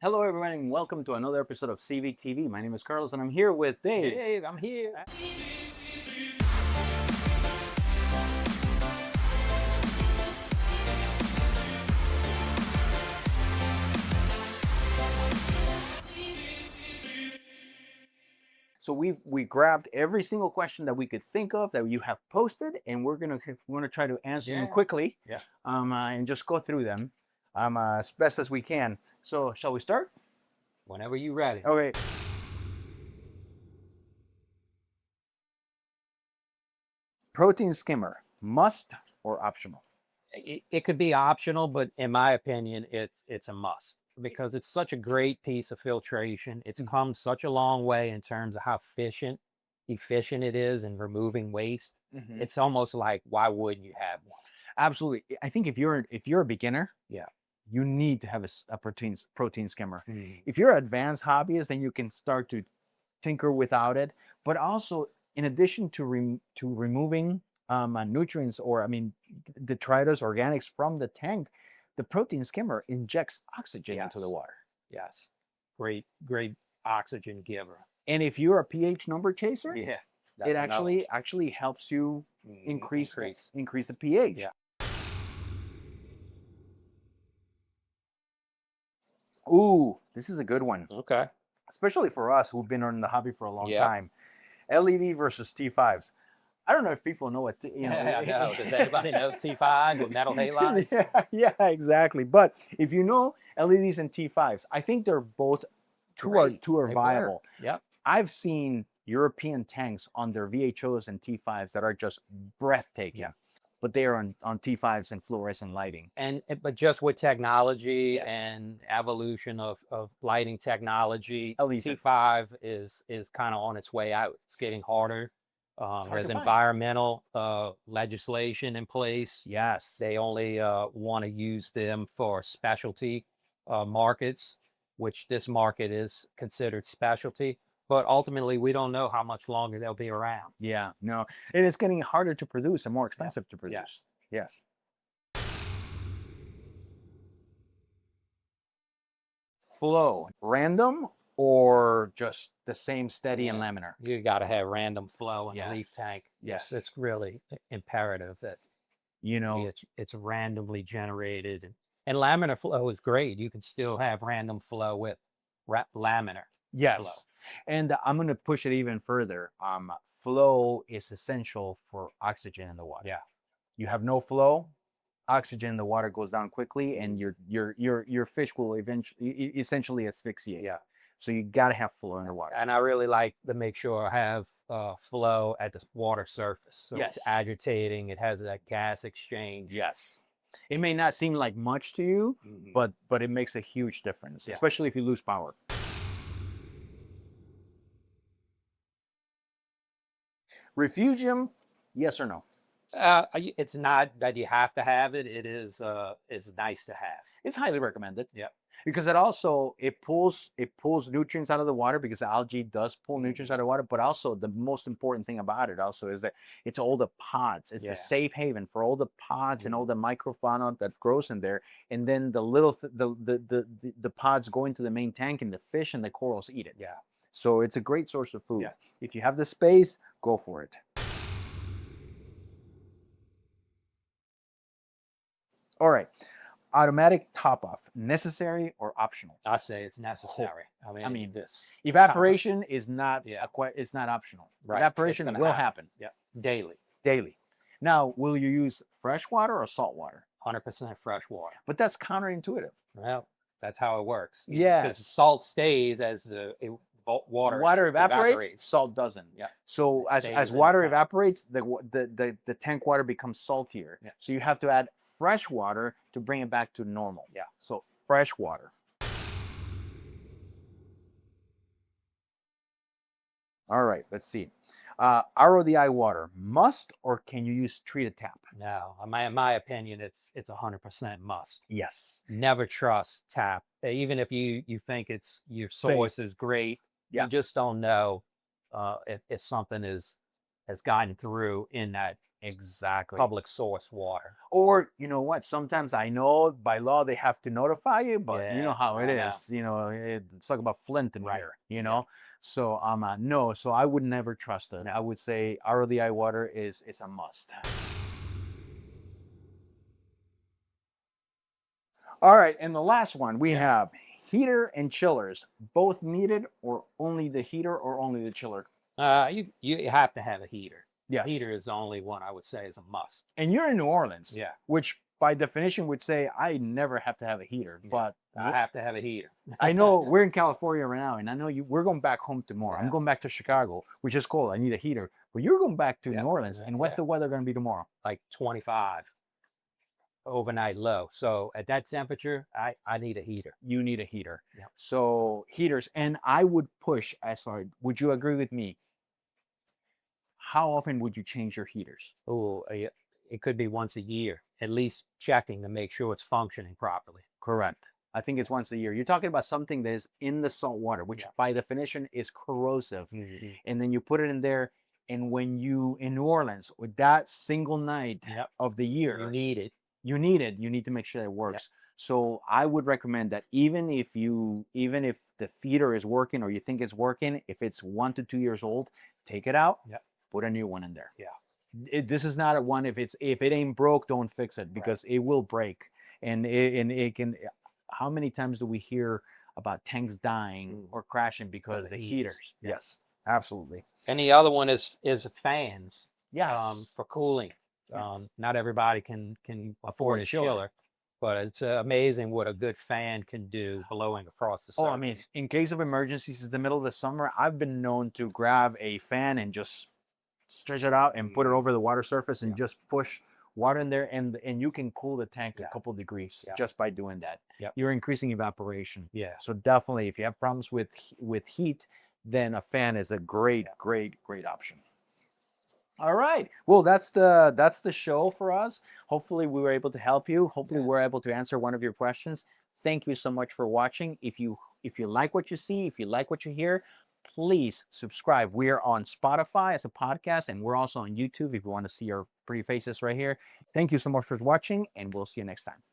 Hello, everyone, and welcome to another episode of CVTV. My name is Carlos, and I'm here with Dave. Hey, I'm here. So we grabbed every single question that we could think of that you have posted, and we're gonna try to answer them quickly. Yeah. And just go through them, as best as we can. So shall we start? Whenever you ready. Okay. Protein skimmer, must or optional? It could be optional, but in my opinion, it's a must because it's such a great piece of filtration. It's come such a long way in terms of how efficient it is in removing waste. It's almost like, why wouldn't you have one? Absolutely. I think if you're a beginner, Yeah. you need to have a protein skimmer. If you're an advanced hobbyist, then you can start to tinker without it. But also, in addition to removing nutrients, or detritus, organics from the tank, the protein skimmer injects oxygen into the water. Yes. Great oxygen giver. And if you're a pH number chaser, Yeah. it actually helps you increase the pH. Yeah. Ooh, this is a good one. Okay. Especially for us who've been in the hobby for a long time. LED versus T5s. I don't know if people know what I know. Does anybody know T5 with metal halides? Yeah, exactly. But if you know LEDs and T5s, I think they're both two are viable. Yep. I've seen European tanks on their VHOs and T5s that are just breathtaking. Yeah. But they are on T5s and fluorescent lighting. But just with technology and evolution of lighting technology, T5 is kind of on its way out. It's getting harder. There's environmental legislation in place. Yes. They only want to use them for specialty markets, which this market is considered specialty. But ultimately, we don't know how much longer they'll be around. Yeah, no. And it's getting harder to produce and more expensive to produce. Yes. Flow, random or just the same steady and laminar? You got to have random flow in a reef tank. Yes, it's really imperative that it's randomly generated, and laminar flow is great. You can still have random flow with laminar. Yes. Flow. And I'm going to push it even further. Flow is essential for oxygen in the water. Yeah. You have no flow, oxygen in the water goes down quickly, and your fish will essentially asphyxiate. Yeah. So you got to have flow in the water. And I really like to make sure I have flow at the water surface. So it's agitating. It has that gas exchange. Yes. It may not seem like much to you, but it makes a huge difference, especially if you lose power. Refugium, yes or no? It's not that you have to have it. It is nice to have. It's highly recommended. Yeah. Because it pulls nutrients out of the water, because algae does pull nutrients out of the water. But also the most important thing about it also is that it's all the pods. It's the safe haven for all the pods and all the microfauna that grows in there. And then the little the pods go into the main tank, and the fish and the corals eat it. Yeah. So it's a great source of food. Yeah. If you have the space, go for it. All right. Automatic top off, necessary or optional? I say it's necessary. I mean this evaporation is not it's not optional. Right. Evaporation will happen. Yeah. Daily. Now, will you use fresh water or salt water? 100% fresh water. But that's counterintuitive. Well, that's how it works. Yeah. Because salt stays as the water evaporates. Salt doesn't. Yeah. So as water evaporates, the tank water becomes saltier. Yeah. So you have to add fresh water to bring it back to normal. Yeah. So fresh water. All right, let's see. RODI water, must or can you use treated tap? No, in my opinion, it's 100% must. Yes. Never trust tap, even if you think your source is great. You just don't know if something has gotten through in that Exactly. public source water. Or you know what? Sometimes I know by law they have to notify you, but you know Yeah, how it I know. is. You know, it's talk about Flint in Right. here. You Yeah. know, so no. So I would never trust it. No. I would say RODI water is a must. All right, and the last one we have heater and chillers, both needed, or only the heater or only the chiller. You have to have a heater. Yes. Heater is the only one I would say is a must. And you're in New Orleans, Yeah. which by definition would say I never have to have a heater, but I have to have a heater. I know we're in California right now, and I know we're going back home tomorrow. I'm Yeah. going back to Chicago, which is cold. I need a heater. But you're going back to Yeah. New Orleans, and what's Yeah. the weather going to be tomorrow? Like 25 overnight low. So at that temperature, I need a heater. You need a heater. Yeah. So heaters, and I would push. Sorry, would you agree with me? How often would you change your heaters? Oh, it could be once a year, at least checking to make sure it's functioning properly. Correct. I think it's once a year. You're talking about something that is in the salt water, which by definition is corrosive. Mm-hmm. And then you put it in there. And when you, in New Orleans, with that single night of the year, You need it. You need to make sure that it works. So I would recommend that even if the feeder is working or you think it's working, if it's 1 to 2 years old, take it out, put a new one in there. This is not a one, if it ain't broke, don't fix it, because it will break. And it can, how many times do we hear about tanks dying or crashing because of the heaters? Yes, absolutely. And the other one is fans. Yes. For cooling. Not everybody can afford a chiller, but it's amazing what a good fan can do blowing across the surface. Oh, I mean, in case of emergencies, in the middle of the summer, I've been known to grab a fan and just stretch it out and put it over the water surface and just push water in there, and you can cool the tank a couple degrees just by doing that. You're increasing evaporation. So definitely, if you have problems with heat, then a fan is a great option. All right. Well, that's the show for us. Hopefully we were able to help you. Hopefully we're able to answer one of your questions. Thank you so much for watching. If you like what you see, if you like what you hear, please subscribe. We're on Spotify as a podcast, and we're also on YouTube if you want to see our pretty faces right here. Thank you so much for watching, and we'll see you next time.